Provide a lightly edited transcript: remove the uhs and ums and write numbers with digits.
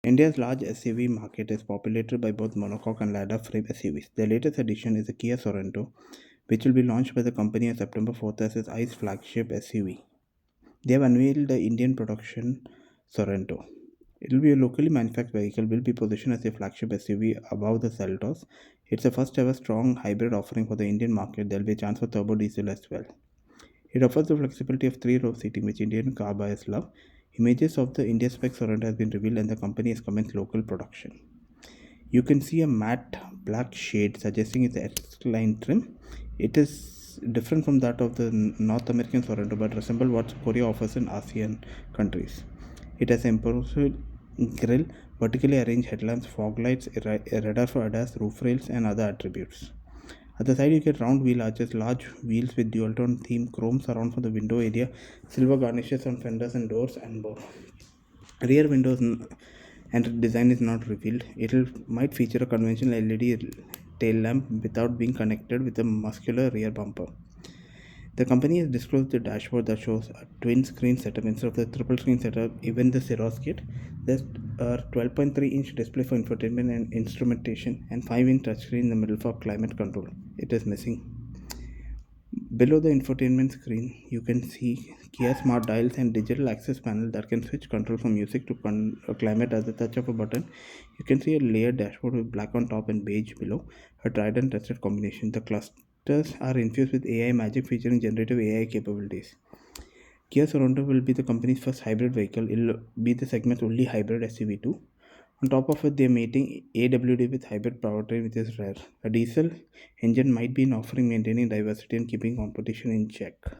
India's large SUV market is populated by both monocoque and ladder frame SUVs. The latest addition is the Kia Sorento, which will be launched by the company on September 4th as its ICE flagship SUV. They have unveiled the Indian production Sorento. It will be a locally manufactured vehicle, will be positioned as a flagship SUV above the Seltos. It's the first ever strong hybrid offering for the Indian market. There will be a chance for turbo diesel as well. It offers the flexibility of three-row seating, which Indian car buyers love. Images of the India-spec Sorento has been revealed and the company has commenced local production. You can see a matte black shade suggesting it's an S-line trim. It is different from that of the North American Sorento but resembles what Korea offers in ASEAN countries. It has imposed grille, vertically arranged headlamps, fog lights, a radar for ADAS, roof rails, and other attributes. At the side, you get round wheel arches, large wheels with dual-tone theme, chrome surround for the window area, silver garnishes on fenders and doors, and more. Rear windows and design is not revealed. It might feature a conventional LED tail lamp without being connected with a muscular rear bumper. The company has disclosed the dashboard that shows a twin screen setup instead of the triple screen setup. Even the Ceros kit, there's a 12.3-inch display for infotainment and instrumentation, and 5-inch touchscreen in the middle for climate control. It is missing. Below the infotainment screen, you can see Kia Smart Dials and digital access panel that can switch control from music to climate at the touch of a button. You can see a layered dashboard with black on top and beige below, a tried and tested combination. The clusters are infused with AI magic featuring generative AI capabilities. Kia Sorento will be the company's first hybrid vehicle. It will be the segment's only hybrid SUV too. On top of it, they are mating AWD with hybrid powertrain, which is rare. A diesel engine might be an offering maintaining diversity and keeping competition in check.